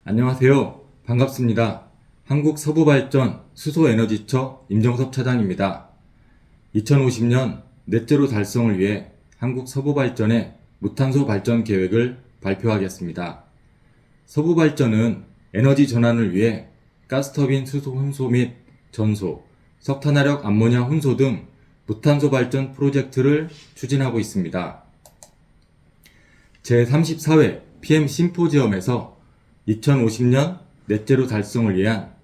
안녕하세요. 반갑습니다. 한국서부발전 수소에너지처 임정섭 차장입니다. 2050년 넷제로 달성을 위해 한국서부발전의 무탄소 발전 계획을 발표하겠습니다. 서부발전은 에너지 전환을 위해 가스터빈 수소 혼소 및 전소, 석탄화력 암모니아 혼소 등 무탄소 발전 프로젝트를 추진하고 있습니다. 제34회 PM 심포지엄에서 2050년 넷제로 달성을 위한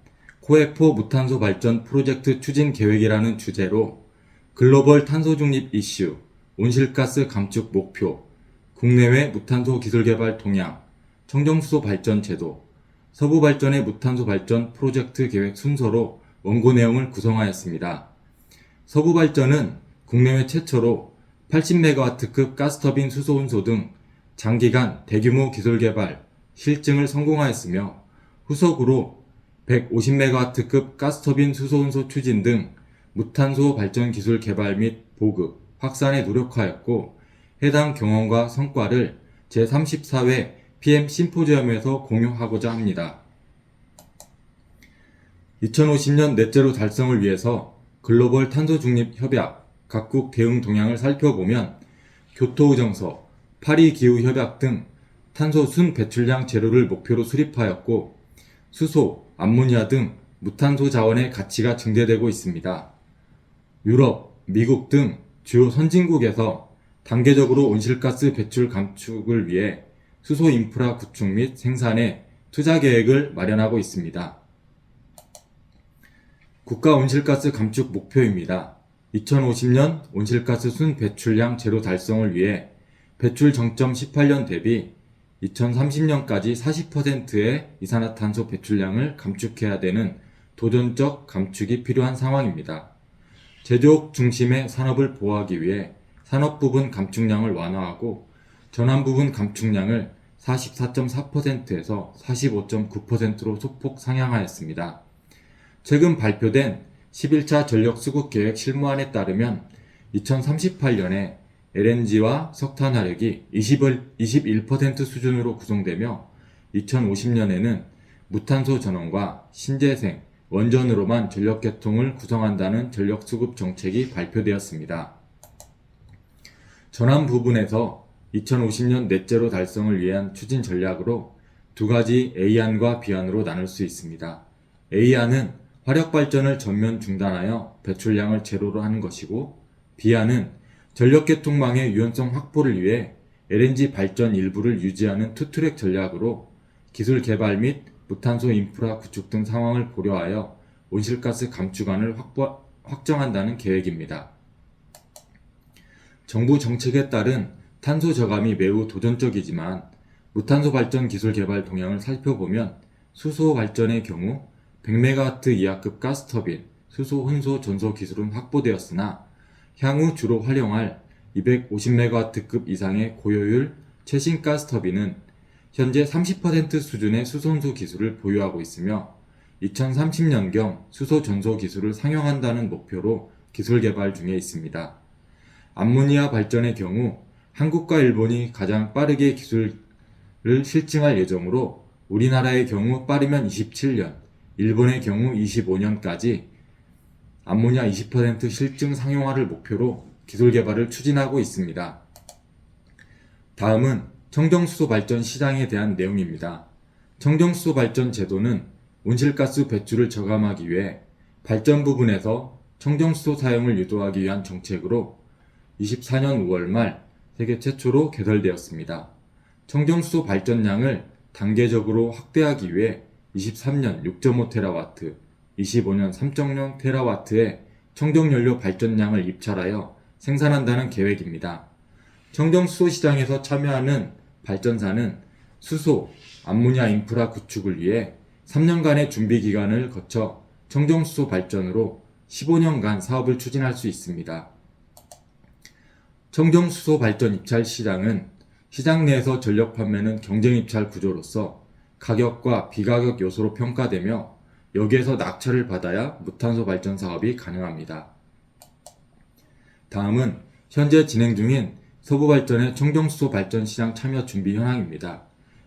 코엑포 무탄소 발전 프로젝트 추진 계획이라는 주제로 글로벌 탄소 중립 이슈, 온실가스 감축 목표, 국내외 무탄소 기술 개발 동향, 청정수소 발전 제도, 서부 발전의 무탄소 발전 프로젝트 계획 순서로 원고 내용을 구성하였습니다. 서부 발전은 국내외 최초로 80MW급 가스터빈 수소 혼소 등 장기간 대규모 기술 개발, 실증을 성공하였으며 후속으로 150MW급 가스터빈 수소 혼소 추진 등 무탄소 발전 기술 개발 및 보급, 확산에 노력하였고 해당 경험과 성과를 제34회 PM 심포지엄에서 공유하고자 합니다. 2050년 넷제로 달성을 위해서 글로벌 탄소 중립 협약, 각국 대응 동향을 살펴보면 교토의정서, 파리 기후 협약 등 탄소 순 배출량 제로를 목표로 수립하였고 수소, 암모니아 등 무탄소 자원의 가치가 증대되고 있습니다. 유럽, 미국 등 주요 선진국에서 단계적으로 온실가스 배출 감축을 위해 수소 인프라 구축 및 생산에 투자 계획을 마련하고 있습니다. 국가 온실가스 감축 목표입니다. 2050년 온실가스 순 배출량 제로 달성을 위해 배출 정점 18년 대비 2030년까지 40%의 이산화탄소 배출량을 감축해야 되는 도전적 감축이 필요한 상황입니다. 제조업 중심의 산업을 보호하기 위해 산업 부분 감축량을 완화하고 전환 부분 감축량을 44.4%에서 45.9%로 소폭 상향하였습니다. 최근 발표된 11차 전력 수급 계획 실무안에 따르면 2038년에 LNG와 석탄화력이 21% 수준으로 구성되며 2050년에는 무탄소 전원과 신재생, 원전으로만 전력 계통을 구성한다는 전력 수급 정책이 발표되었습니다. 전환 부분에서 2050년 넷제로 달성을 위한 추진 전략으로 두 가지 A안과 B안으로 나눌 수 있습니다. A안은 화력 발전을 전면 중단하여 배출량을 제로로 하는 것이고 B안은 전력계통망의 유연성 확보를 위해 LNG 발전 일부를 유지하는 투트랙 전략으로 기술 개발 및 무탄소 인프라 구축 등 상황을 고려하여 온실가스 감축안을 확정한다는 계획입니다. 정부 정책에 따른 탄소 저감이 매우 도전적이지만 무탄소 발전 기술 개발 동향을 살펴보면 수소 발전의 경우 100MW 이하급 가스터빈, 수소 혼소 전소 기술은 확보되었으나 향후 주로 활용할 250MW급 이상의 고효율 최신 가스터빈은 현재 30% 수준의 수소혼소 기술을 보유하고 있으며 2030년경 수소 전소 기술을 상용한다는 목표로 기술 개발 중에 있습니다. 암모니아 발전의 경우 한국과 일본이 가장 빠르게 기술을 실증할 예정으로 우리나라의 경우 빠르면 27년, 일본의 경우 25년까지 암모니아 20% 실증 상용화를 목표로 기술 개발을 추진하고 있습니다. 다음은 청정수소 발전 시장에 대한 내용입니다. 청정수소 발전 제도는 온실가스 배출을 저감하기 위해 발전 부분에서 청정수소 사용을 유도하기 위한 정책으로 24년 5월 말 세계 최초로 개설되었습니다. 청정수소 발전량을 단계적으로 확대하기 위해 23년 6.5TW, 25년 3.0TW의 청정연료 발전량을 입찰하여 생산한다는 계획입니다. 청정수소 시장에서 참여하는 발전사는 수소, 암모니아 인프라 구축을 위해 3년간의 준비 기간을 거쳐 청정수소 발전으로 15년간 사업을 추진할 수 있습니다. 청정수소 발전 입찰 시장은 시장 내에서 전력 판매는 경쟁 입찰 구조로서 가격과 비가격 요소로 평가되며 여기에서 낙찰을 받아야 무탄소 발전 사업이 가능합니다. 다음은 현재 진행 중인 서부발전의 청정수소 발전 시장 참여 준비 현황입니다.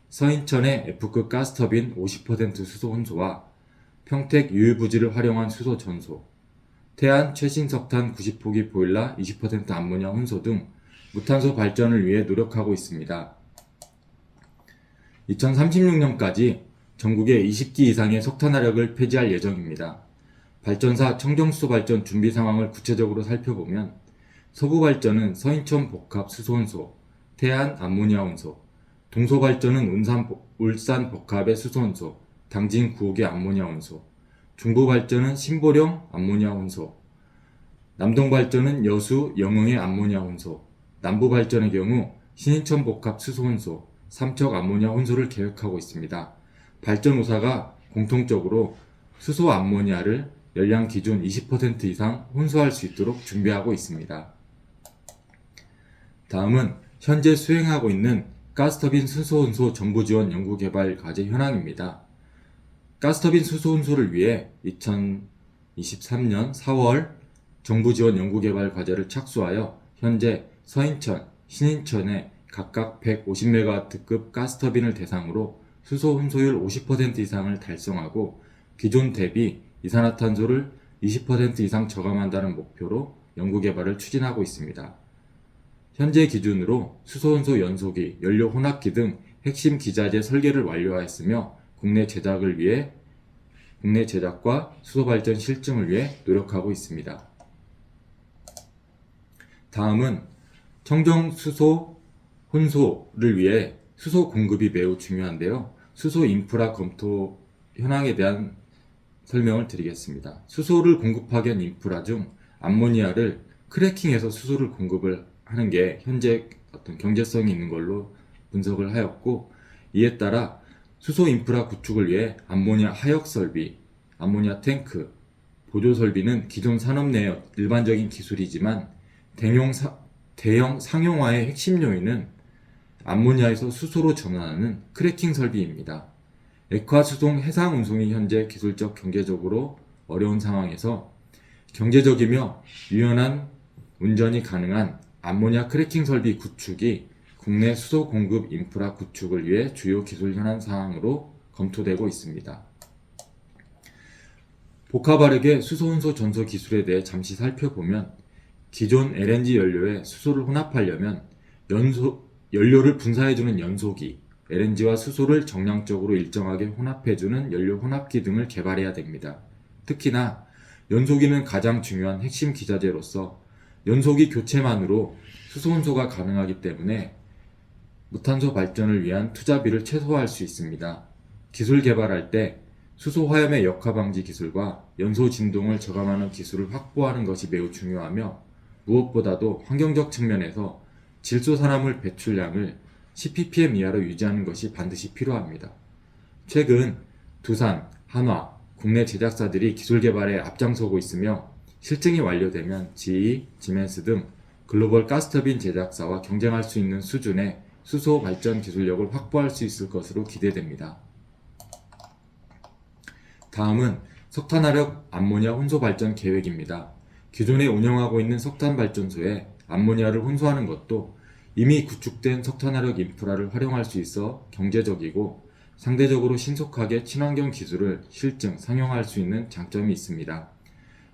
서인천의 F급 가스터빈 50% 수소 혼소와 평택 유유부지를 활용한 수소 전소, 태안 최신 석탄 90호기 보일러 20% 암모니아 혼소 등 무탄소 발전을 위해 노력하고 있습니다. 2036년까지 전국에 20기 이상의 석탄화력을 폐지할 예정입니다. 발전사 청정수소 발전 준비 상황을 구체적으로 살펴보면 서부발전은 서인천 복합 수소혼소, 태안 암모니아 혼소, 동서발전은 울산 복합의 수소혼소, 당진 9호기 암모니아 혼소, 중부발전은 신보령 암모니아 혼소, 남동발전은 여수 영흥의 암모니아 혼소, 남부발전의 경우 신인천 복합 수소혼소, 삼척 암모니아 혼소를 계획하고 있습니다. 발전 5사가 공통적으로 수소 암모니아를 열량 기준 20% 이상 혼소할 수 있도록 준비하고 있습니다. 다음은 현재 수행하고 있는 가스터빈 수소혼소 정부지원 연구개발 과제 현황입니다. 가스터빈 수소혼소를 위해 2023년 4월 정부지원 연구개발 과제를 착수하여 현재 서인천, 신인천에 각각 150MW급 가스터빈을 대상으로 수소 혼소율 50% 이상을 달성하고 기존 대비 이산화탄소를 20% 이상 저감한다는 목표로 연구개발을 추진하고 있습니다. 현재 기준으로 수소혼소 연소기, 연료 혼합기 등 핵심 기자재 설계를 완료하였으며 국내 제작과 수소발전 실증을 위해 노력하고 있습니다. 다음은 청정수소 혼소를 위해 수소 공급이 매우 중요한데요. 수소 인프라 검토 현황에 대한 설명을 드리겠습니다. 수소를 공급하기 위한 인프라 중 암모니아를 크래킹해서 수소를 공급을 하는 게 현재 어떤 경제성이 있는 걸로 분석을 하였고, 이에 따라 수소 인프라 구축을 위해 암모니아 하역 설비, 암모니아 탱크, 보조 설비는 기존 산업 내의 일반적인 기술이지만 대형 상용화의 핵심 요인은 암모니아에서 수소로 전환하는 크래킹 설비입니다. 액화수송 해상 운송이 현재 기술적 경제적으로 어려운 상황에서 경제적이며 유연한 운전이 가능한 암모니아 크래킹 설비 구축이 국내 수소 공급 인프라 구축을 위해 주요 기술 현안 사항으로 검토되고 있습니다. 복합화력의 수소 혼소 전소 기술에 대해 잠시 살펴보면 기존 LNG 연료에 수소를 혼합하려면 연료를 분사해주는 연소기, LNG와 수소를 정량적으로 일정하게 혼합해주는 연료 혼합기 등을 개발해야 됩니다. 특히나 연소기는 가장 중요한 핵심 기자재로서 연소기 교체만으로 수소 혼소가 가능하기 때문에 무탄소 발전을 위한 투자비를 최소화할 수 있습니다. 기술 개발할 때 수소 화염의 역화 방지 기술과 연소 진동을 저감하는 기술을 확보하는 것이 매우 중요하며, 무엇보다도 환경적 측면에서 질소산화물 배출량을 10ppm 이하로 유지하는 것이 반드시 필요합니다. 최근 두산, 한화, 국내 제작사들이 기술 개발에 앞장서고 있으며 실증이 완료되면 GE, 지멘스 등 글로벌 가스터빈 제작사와 경쟁할 수 있는 수준의 수소 발전 기술력을 확보할 수 있을 것으로 기대됩니다. 다음은 석탄화력 암모니아 혼소 발전 계획입니다. 기존에 운영하고 있는 석탄 발전소에 암모니아를 혼소하는 것도 이미 구축된 석탄화력 인프라를 활용할 수 있어 경제적이고 상대적으로 신속하게 친환경 기술을 실증, 상용화할 수 있는 장점이 있습니다.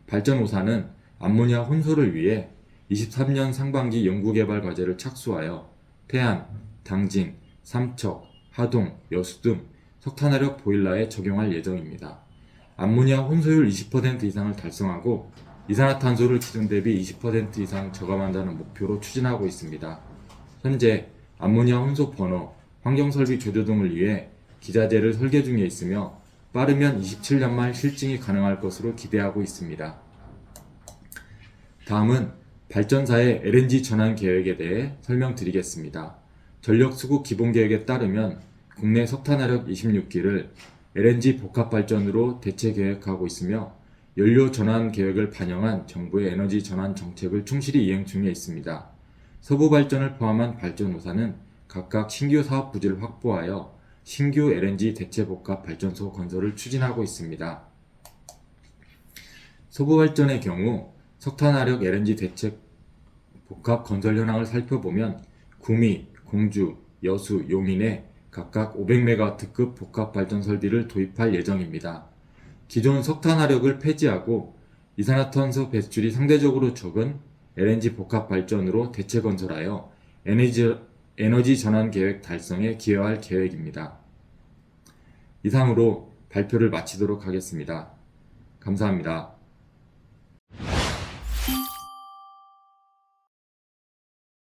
발전 5사는 암모니아 혼소를 위해 23년 상반기 연구개발 과제를 착수하여 태안, 당진, 삼척, 하동, 여수 등 석탄화력 보일러에 적용할 예정입니다. 암모니아 혼소율 20% 이상을 달성하고 이산화탄소를 기존 대비 20% 이상 저감한다는 목표로 추진하고 있습니다. 현재 암모니아 혼소 버너, 환경설비 조조 등을 위해 기자재를 설계 중에 있으며 빠르면 27년 말 실증이 가능할 것으로 기대하고 있습니다. 다음은 발전사의 LNG 전환 계획에 대해 설명드리겠습니다. 전력수급 기본계획에 따르면 국내 석탄화력 26기를 LNG 복합발전으로 대체 계획하고 있으며 연료 전환 계획을 반영한 정부의 에너지 전환 정책을 충실히 이행 중에 있습니다. 서부발전을 포함한 발전 5사는 각각 신규 사업 부지를 확보하여 신규 LNG 대체 복합 발전소 건설을 추진하고 있습니다. 서부발전의 경우 석탄화력 LNG 대체 복합 건설 현황을 살펴보면 구미, 공주, 여수, 용인에 각각 500메가와트급 복합발전 설비를 도입할 예정입니다. 기존 석탄화력을 폐지하고 이산화탄소 배출이 상대적으로 적은 LNG 복합발전으로 대체 건설하여 에너지 전환 계획 달성에 기여할 계획입니다. 이상으로 발표를 마치도록 하겠습니다. 감사합니다.